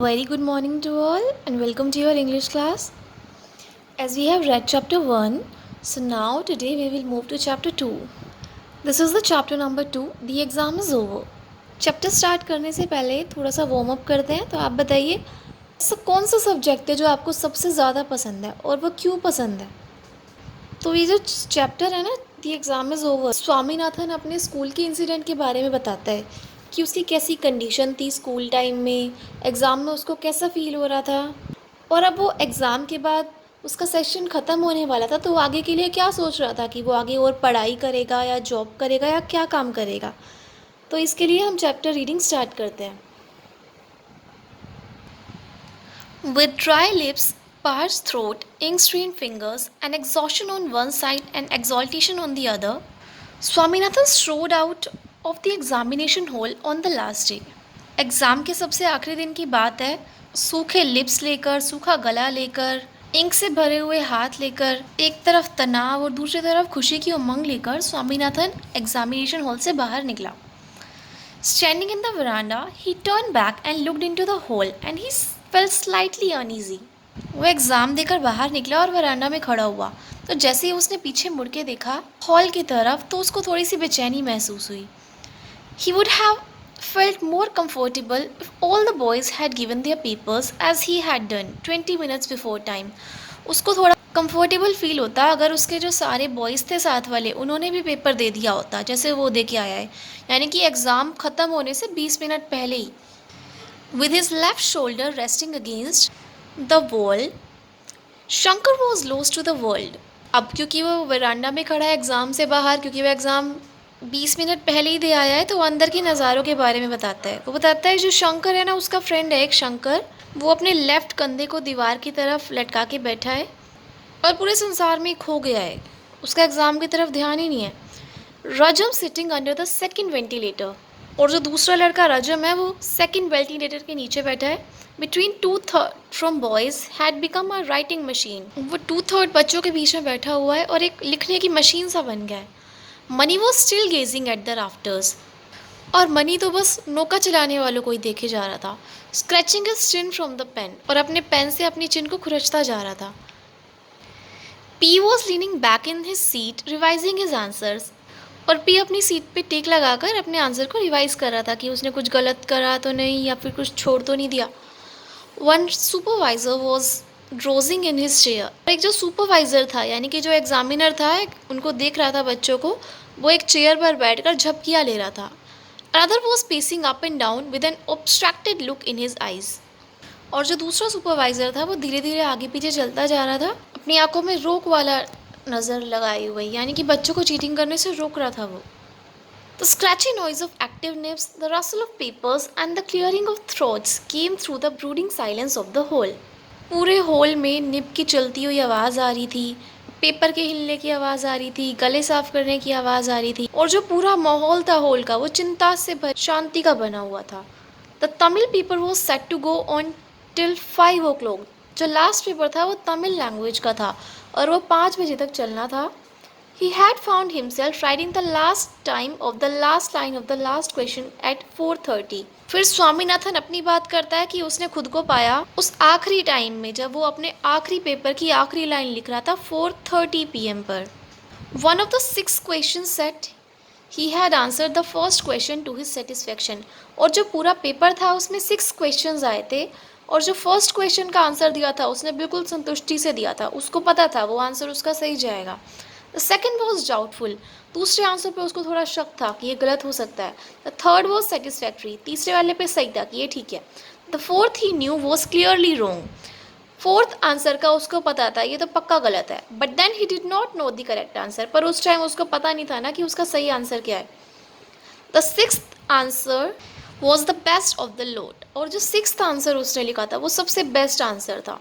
Very good morning to all and welcome to your English class. As we have read chapter 1, so now today we will move to chapter 2. This is the chapter number 2, the exam is over. Chapter start करने से पहले थोड़ा सा warm up करते हैं। तो आप बताइए ऐसा कौन सा सब्जेक्ट है जो आपको सबसे ज़्यादा पसंद है और वो क्यों पसंद है। तो ये जो चैप्टर है ना, the exam is over, Swaminathan अपने स्कूल के इंसिडेंट के बारे में बताता है कि उसकी कैसी कंडीशन थी स्कूल टाइम में, एग्ज़ाम में उसको कैसा फ़ील हो रहा था और अब वो एग्ज़ाम के बाद उसका सेशन ख़त्म होने वाला था तो वो आगे के लिए क्या सोच रहा था कि वो आगे और पढ़ाई करेगा या जॉब करेगा या क्या काम करेगा। तो इसके लिए हम चैप्टर रीडिंग स्टार्ट करते हैं। With dry lips, parched throat, ink-stained fingers, and exhaustion on one side and exaltation on the other, Swaminathan strode out of the examination hall on the last day. Exam के सबसे आखिरी दिन की बात है। सूखे लिप्स लेकर, सूखा गला लेकर, इंक से भरे हुए हाथ लेकर, एक तरफ तनाव और दूसरी तरफ खुशी की उमंग लेकर स्वामीनाथन एग्जामिनेशन हॉल से बाहर निकला। Standing in the veranda, he turned back and looked into the hall and he felt slightly uneasy. वो एग्ज़ाम देकर बाहर निकला और वरांडा में खड़ा हुआ। तो जैसे ही उसने पीछे मुड़ के देखा हॉल की तरफ तो उसको थोड़ी सी बेचैनी महसूस हुई। He would have felt more comfortable if all the boys had given their papers as he had done 20 minutes before time. उसको थोड़ा कंफर्टेबल फील होता अगर उसके जो सारे बॉयज़ थे साथ वाले उन्होंने भी पेपर दे दिया होता जैसे वो दे के आया है, यानी कि एग्ज़ाम ख़त्म होने से 20 मिनट पहले ही। With his left shoulder resting against the wall, Shankar was lost to the world. अब क्योंकि वो वरांडा में खड़ा है एग्ज़ाम से बाहर, क्योंकि वो एग्ज़ाम 20 मिनट पहले ही दे आया है, तो वो अंदर के नज़ारों के बारे में बताता है। वो बताता है जो शंकर है ना, उसका फ्रेंड है एक शंकर, वो अपने लेफ़्ट कंधे को दीवार की तरफ लटका के बैठा है और पूरे संसार में खो गया है। उसका एग्ज़ाम की तरफ ध्यान ही नहीं है। Rajam sitting under the second ventilator, और जो दूसरा लड़का रजम है वो सेकेंड वेंटिलेटर के नीचे बैठा है। Between 2/3 from boys had become a writing machine, वो 2/3 बच्चों के बीच में बैठा हुआ है और एक लिखने की मशीन सा बन गया है। Mani was still gazing at the rafters, और मनी तो बस नौका चलाने वालों को ही देखे जा रहा था। Scratching his chin from the pen, और अपने पेन से अपनी चिन को खुरचता जा रहा था। P was leaning back in his seat revising his answers, और पी अपनी सीट पे टेक लगाकर अपने आंसर को रिवाइज कर रहा था कि उसने कुछ गलत करा तो नहीं या फिर कुछ छोड़ तो नहीं दिया। One supervisor was drowsing in his chair, एक जो सुपरवाइज़र था यानी कि जो एग्जामिनर था उनको देख रहा था बच्चों को, वो एक चेयर पर बैठकर झपकियाँ ले रहा था। Another was pacing up and down with an abstracted look in his eyes, और जो दूसरा सुपरवाइज़र था वो धीरे धीरे आगे पीछे चलता जा रहा था अपनी आंखों में रोक वाला नज़र लगाए हुए, यानी कि बच्चों को चीटिंग करने से रोक रहा था वो। The scratchy noise of active nips, the rustle of papers and the clearing of throats came through the brooding silence of the hall. पूरे हॉल में निप की चलती हुई आवाज़ आ रही थी, पेपर के हिलने की आवाज़ आ रही थी, गले साफ करने की आवाज़ आ रही थी, और जो पूरा माहौल था हॉल का वो चिंता से भर शांति का बना हुआ था। The Tamil paper was set to go on till 5 o'clock, जो लास्ट पेपर था वो तमिल लैंग्वेज का था और वो 5 बजे तक चलना था। He had found himself writing the last time of the last line of the last question at 4:30. फिर स्वामीनाथन अपनी बात करता है कि उसने खुद को पाया उस आखिरी टाइम में जब वो अपने आखिरी पेपर की आखिरी लाइन लिख रहा था 4:30 PM पर। One of the 6 questions set, he had answered the first question to his satisfaction. और जो पूरा पेपर था उसमें 6 questions आए थे और जो फर्स्ट क्वेश्चन का आंसर दिया था उसने बिल्कुल संतुष्टि से दिया था, उसको पता था वो आंसर उसका सही जाएगा। द सेकेंड वॉज डाउटफुल, दूसरे आंसर पे उसको थोड़ा शक था कि ये गलत हो सकता है। द थर्ड वॉज सेटिस्फैक्ट्री, तीसरे वाले पे सही था कि ये ठीक है। The fourth he knew was clearly wrong, fourth answer का उसको पता था ये तो पक्का गलत है। But then he did not know the correct answer, पर उस टाइम उसको पता नहीं था ना कि उसका सही आंसर क्या है। The sixth answer was the best of the lot, और जो सिक्स्थ आंसर उसने लिखा था वो सबसे बेस्ट आंसर था।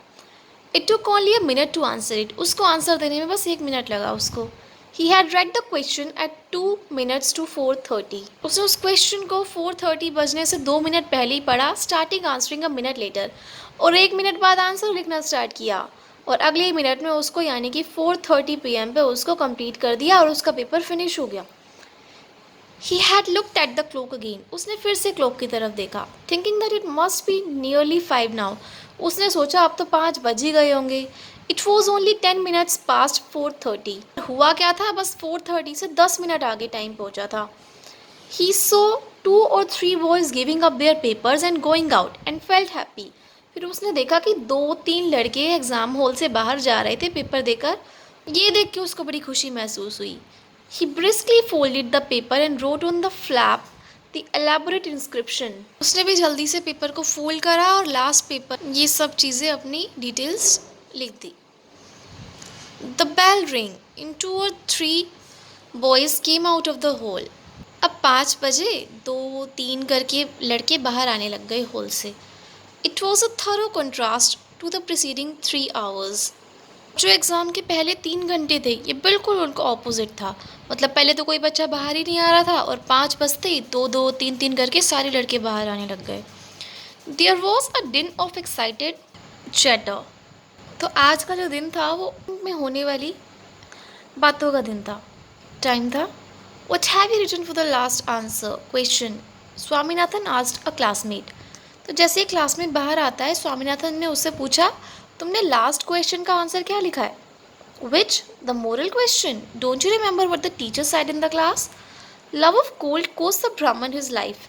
It took only a minute to answer it, उसको आंसर देने में बस 1 मिनट लगा उसको। He had read the question at 2 minutes to 4:30, उसने उस क्वेश्चन को 4:30 बजने से 2 मिनट पहले ही पढ़ा, starting answering a minute later, और 1 मिनट बाद आंसर लिखना स्टार्ट किया और अगले ही मिनट में उसको यानी कि 4:30 PM पे उसको कंप्लीट कर दिया और उसका पेपर फिनिश हो गया। He had looked at the clock again. उसने फिर से क्लॉक की तरफ देखा. Thinking that it must be nearly 5 now. उसने सोचा अब तो 5 बज ही गए होंगे. It was only 10 minutes past 4:30. हुआ क्या था, बस 4:30 से 10 मिनट आगे टाइम पहुंचा था. He saw 2 or 3 boys giving up their papers and going out and felt happy. फिर उसने देखा कि 2-3 लड़के एग्ज़ाम हॉल से बाहर जा रहे थे पेपर देकर. ये देख के उसको बड़ी खुशी महसूस हुई. He briskly folded the paper and wrote on the flap the elaborate inscription. उसने भी जल्दी से पेपर को फोल्ड करा और लास्ट पेपर ये सब चीज़ें अपनी डिटेल्स लिख दी. The bell rang. In 2 or 3 boys came out of the hall. अब 5 बजे 2-3 करके लड़के बाहर आने लग गए हॉल से. It was a thorough contrast to the preceding 3 hours. जो एग्ज़ाम के पहले 3 घंटे थे ये बिल्कुल उनका ऑपोजिट था. मतलब पहले तो कोई बच्चा बाहर ही नहीं आ रहा था और 5 बजते ही 2-2, 3-3 करके सारे लड़के बाहर आने लग गए. देयर वॉज अ दिन ऑफ एक्साइटेड चैटर. तो आज का जो दिन था वो में होने वाली बातों का दिन था. टाइम था. What have you written for the last answer? Question. Swaminathan asked a classmate. तो जैसे ही क्लासमेट बाहर आता है स्वामीनाथन ने उससे पूछा तुमने लास्ट क्वेश्चन का आंसर क्या लिखा है. Which? The moral question. Don't you remember what the teacher said in the class? Love of gold cost the Brahman his life.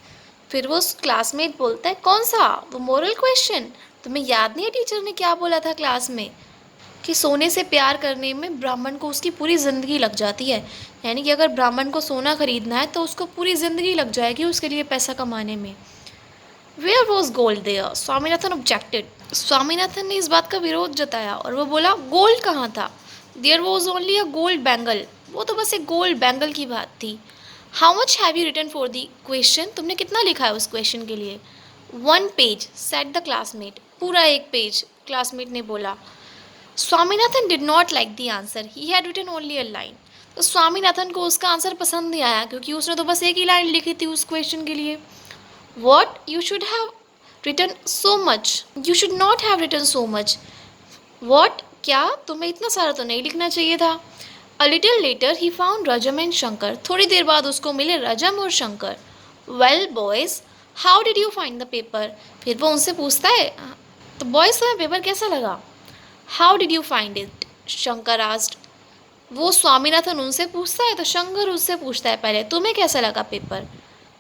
फिर वो क्लासमेट बोलता है कौन सा, वो मोरल क्वेश्चन. तुम्हें याद नहीं है टीचर ने क्या बोला था क्लास में कि सोने से प्यार करने में ब्राह्मण को उसकी पूरी ज़िंदगी लग जाती है. यानी कि अगर ब्राह्मण को सोना खरीदना है तो उसको पूरी ज़िंदगी लग जाएगी उसके लिए पैसा कमाने में. Where was gold there. Swaminathan objected. Swaminathan ने इस बात का विरोध जताया और वो बोला गोल्ड कहाँ था. There was only a gold bangle. वो तो बस एक गोल्ड बैंगल की बात थी. How much have you written for the question. तुमने कितना लिखा है उस क्वेश्चन के लिए. 1 page सेट द क्लासमेट. पूरा 1 पेज क्लासमेट ने बोला. Swaminathan did not like the answer. He had written only a line. तो स्वामीनाथन को उसका आंसर पसंद नहीं आया क्योंकि उसने तो बस एक ही लाइन लिखी थी उस क्वेश्चन के लिए. What you should have written so much. You should not have written so much. What क्या, तुम्हें इतना सारा तो नहीं लिखना चाहिए था. A little later he found Rajam and Shankar. थोड़ी देर बाद उसको मिले रजम और Shankar. Well boys how did you find the paper. फिर वो उनसे पूछता है तो बॉयज़ तुम्हें पेपर कैसा लगा. How did you find it. Shankar asked. वो स्वामीनाथन उनसे पूछता है तो शंकर उससे पूछता है पहले तुम्हें कैसा लगा पेपर.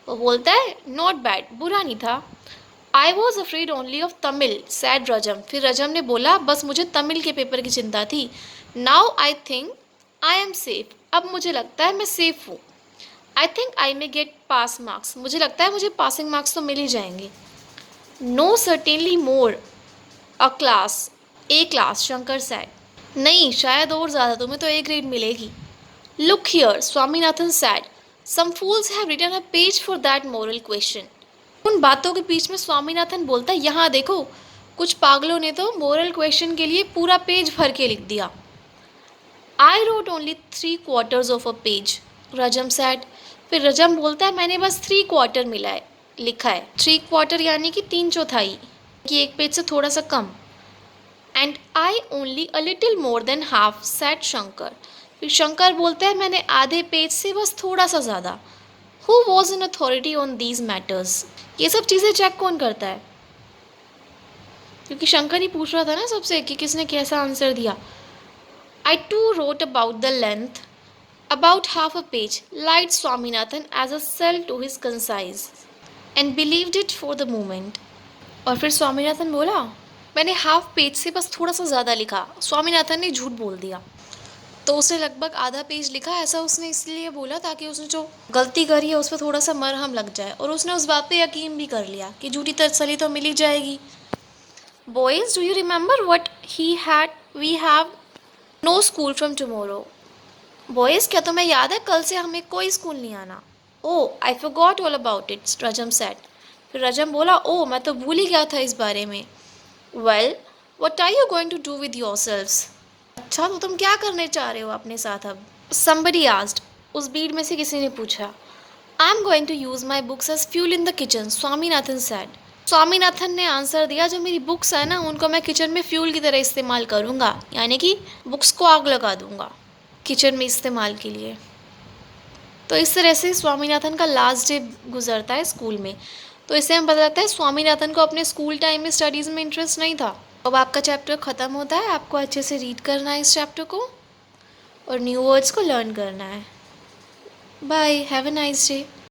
वो बोलता है नॉट बैड, बुरा नहीं था. I was afraid only of Tamil said Rajam. फिर रजम ने बोला बस मुझे तमिल के पेपर की चिंता थी. Now I think I am safe. अब मुझे लगता है मैं सेफ हूँ. I think I may gate pass marks. मुझे लगता है मुझे पासिंग मार्क्स तो मिल ही जाएंगे. No certainly more a class. A class. Shankar said. नहीं शायद और ज़्यादा, तुम्हें तो ए ग्रेड मिलेगी. Look here Swaminathan said. Some fools have written a page for that moral question. उन बातों के बीच में स्वामीनाथन बोलता है यहाँ देखो कुछ पागलों ने तो मोरल क्वेश्चन के लिए पूरा पेज भर के लिख दिया. I wrote only 3/4 of a page. Rajam said. फिर रजम बोलता है मैंने बस 3/4 मिला है लिखा है. 3/4 यानी कि 3/4 कि एक पेज से थोड़ा सा कम. And I only a little more than half said Shankar. फिर शंकर बोलता है मैंने आधे पेज से बस थोड़ा सा ज़्यादा. Who was in authority on these matters. ये सब चीज़ें चेक कौन करता है, क्योंकि शंकर ही पूछ रहा था ना सबसे कि किसने कैसा आंसर दिया. I too wrote about the length about half a page lied Swaminathan as a sale to his concise and believed it for the moment. और फिर स्वामीनाथन बोला मैंने हाफ पेज से बस थोड़ा सा ज़्यादा लिखा. स्वामीनाथन ने झूठ बोल दिया. तो उसने लगभग आधा पेज लिखा. ऐसा उसने इसलिए बोला ताकि उसने जो गलती करी है उस पर थोड़ा सा मरहम लग जाए और उसने उस बात पे यकीन भी कर लिया कि झूठी तसल्ली तो मिल ही जाएगी. Boys do you remember what he had we have no school from tomorrow. Boys क्या तुम्हें याद है कल से हमें कोई स्कूल नहीं आना. Oh I forgot all about it Rajam said. फिर रजम बोला ओ मैं तो भूल ही गया था इस बारे में. Well what are you going to do with yourselves. अच्छा तो तुम क्या करने चाह रहे हो अपने साथ अब. Somebody asked. उस भीड़ में से किसी ने पूछा. I am going to use my books as fuel in the kitchen Swaminathan said. Swaminathan ने आंसर दिया जो मेरी बुक्स है ना उनको मैं किचन में फ्यूल की तरह इस्तेमाल करूँगा, यानी कि बुक्स को आग लगा दूँगा किचन में इस्तेमाल के लिए. तो इस तरह से स्वामीनाथन का लास्ट डे गुजरता है स्कूल में। तो इससे हमें पता लगता है स्वामीनाथन को अपने स्कूल टाइम में स्टडीज़ में इंटरेस्ट नहीं था। अब आपका चैप्टर ख़त्म होता है, आपको अच्छे से रीड करना है इस चैप्टर को और न्यू वर्ड्स को लर्न करना है। Bye, have a nice day.